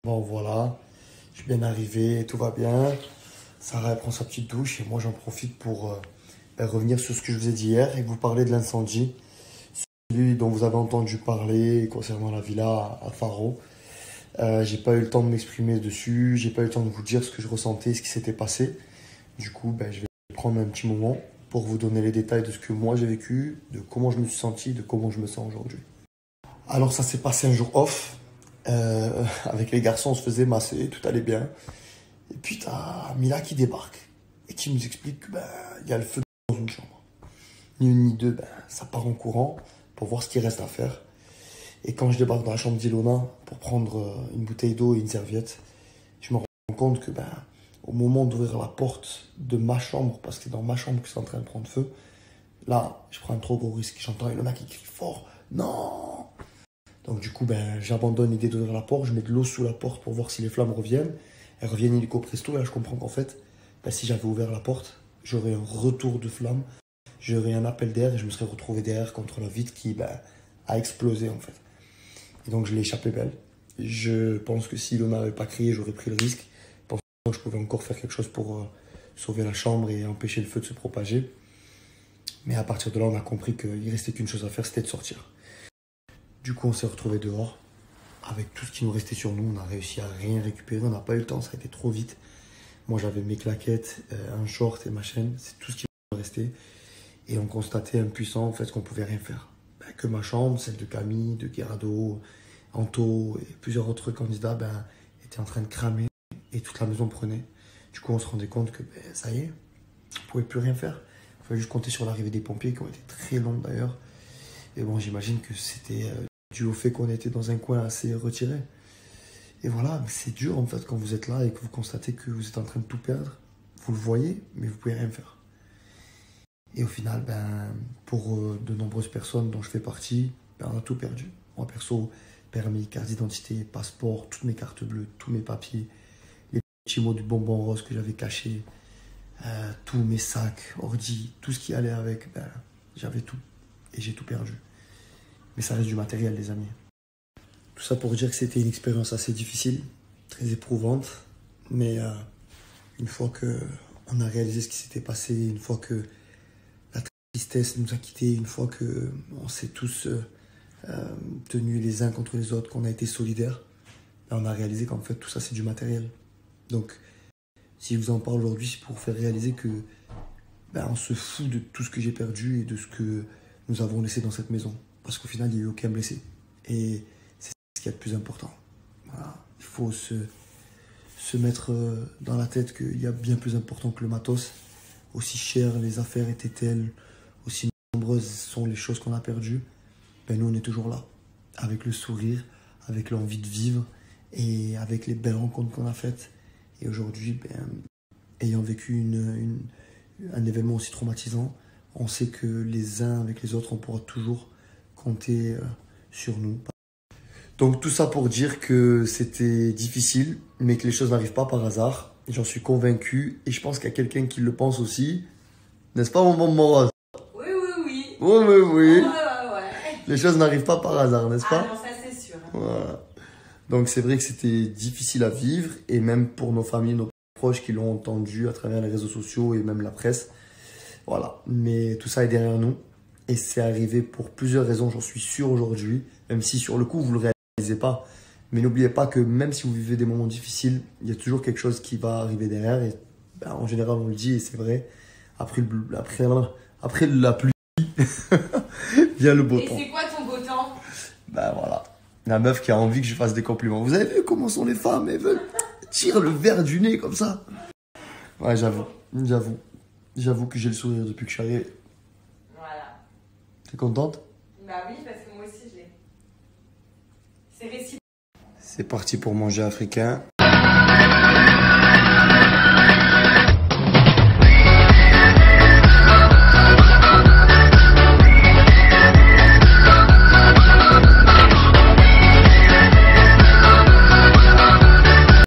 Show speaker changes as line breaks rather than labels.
Bon voilà, je suis bien arrivé, tout va bien. Sarah elle prend sa petite douche et moi j'en profite pour revenir sur ce que je vous ai dit hier et vous parler de l'incendie. Celui dont vous avez entendu parler concernant la villa à Faro. J'ai pas eu le temps de m'exprimer dessus, j'ai pas eu le temps de vous dire ce que je ressentais, ce qui s'était passé. Du coup, je vais prendre un petit moment pour vous donner les détails de ce que moi j'ai vécu, de comment je me suis senti, de comment je me sens aujourd'hui. Alors ça s'est passé un jour off. Avec les garçons, on se faisait masser, tout allait bien. Et puis t'as Mila qui débarque et qui nous explique qu'il y a le feu dans une chambre. Ni une ni deux, ça part en courant pour voir ce qu'il reste à faire. Et quand je débarque dans la chambre d'Ilona pour prendre une bouteille d'eau et une serviette, je me rends compte que au moment d'ouvrir la porte de ma chambre, parce que c'est dans ma chambre que c'est en train de prendre feu, là, je prends un trop gros risque. J'entends Ilona qui crie fort, non! Donc du coup, j'abandonne l'idée d'ouvrir la porte, je mets de l'eau sous la porte pour voir si les flammes reviennent. Elles reviennent illico presto, et là je comprends qu'en fait, si j'avais ouvert la porte, j'aurais un retour de flammes, j'aurais un appel d'air et je me serais retrouvé derrière contre la vitre qui a explosé en fait. Et donc je l'ai échappé belle. Je pense que si l'on n'avait pas crié, j'aurais pris le risque. Je pense que je pouvais encore faire quelque chose pour sauver la chambre et empêcher le feu de se propager. Mais à partir de là, on a compris qu'il restait qu'une chose à faire, c'était de sortir. Du coup, on s'est retrouvés dehors. Avec tout ce qui nous restait sur nous, on n'a réussi à rien récupérer. On n'a pas eu le temps, ça a été trop vite. Moi, j'avais mes claquettes, un short et ma chaîne. C'est tout ce qui nous restait. Et on constatait impuissant en fait qu'on pouvait rien faire. Que ma chambre, celle de Camille, de Gerardo, Anto et plusieurs autres candidats étaient en train de cramer et toute la maison prenait. Du coup, on se rendait compte que ça y est, on ne pouvait plus rien faire. Il fallait juste compter sur l'arrivée des pompiers qui ont été très longs d'ailleurs. Et bon, j'imagine que c'était dû au fait qu'on était dans un coin assez retiré. Et voilà, c'est dur en fait quand vous êtes là et que vous constatez que vous êtes en train de tout perdre. Vous le voyez, mais vous pouvez rien faire. Et au final, pour de nombreuses personnes dont je fais partie, on a tout perdu. Moi perso, permis, carte d'identité, passeport, toutes mes cartes bleues, tous mes papiers, les petits mots du bonbon rose que j'avais cachés, tous mes sacs, ordi, tout ce qui allait avec, j'avais tout. Et j'ai tout perdu. Mais ça reste du matériel, les amis. Tout ça pour dire que c'était une expérience assez difficile, très éprouvante. Mais une fois qu'on a réalisé ce qui s'était passé, une fois que la tristesse nous a quittés, une fois qu'on s'est tous tenus les uns contre les autres, qu'on a été solidaires, on a réalisé qu'en fait tout ça c'est du matériel. Donc si je vous en parle aujourd'hui, c'est pour faire réaliser que on se fout de tout ce que j'ai perdu et de ce que nous avons laissé dans cette maison. Parce qu'au final, il n'y a eu aucun blessé. Et c'est ce qui est le plus important. Voilà. Il faut se mettre dans la tête qu'il y a bien plus important que le matos. Aussi chères les affaires étaient-elles, aussi nombreuses sont les choses qu'on a perdues, nous on est toujours là. Avec le sourire, avec l'envie de vivre et avec les belles rencontres qu'on a faites. Et aujourd'hui, ayant vécu un événement aussi traumatisant, on sait que les uns avec les autres, on pourra toujours compter sur nous. Donc tout ça pour dire que c'était difficile, mais que les choses n'arrivent pas par hasard. J'en suis convaincu et je pense qu'il y a quelqu'un qui le pense aussi. N'est-ce pas, mon bonbon rose?
Oui, oui, oui.
Oui, oui, oui.
Ouais.
Les choses n'arrivent pas par hasard, n'est-ce pas?
Ah non, ça c'est sûr.
Voilà. Donc c'est vrai que c'était difficile à vivre et même pour nos familles, nos proches qui l'ont entendu à travers les réseaux sociaux et même la presse. Voilà, mais tout ça est derrière nous et c'est arrivé pour plusieurs raisons, j'en suis sûr aujourd'hui, même si sur le coup vous ne le réalisez pas. Mais n'oubliez pas que même si vous vivez des moments difficiles, il y a toujours quelque chose qui va arriver derrière et en général on le dit et c'est vrai, après la pluie vient le beau temps.
Et c'est quoi ton beau temps?
Voilà, la meuf qui a envie que je fasse des compliments. Vous avez vu comment sont les femmes, elles veulent tirer le verre du nez comme ça. Ouais, j'avoue que j'ai le sourire depuis que je suis arrivé.
Voilà.
T'es contente?
Bah oui, parce que moi aussi je l'ai. C'est réciproque.
C'est parti pour manger africain.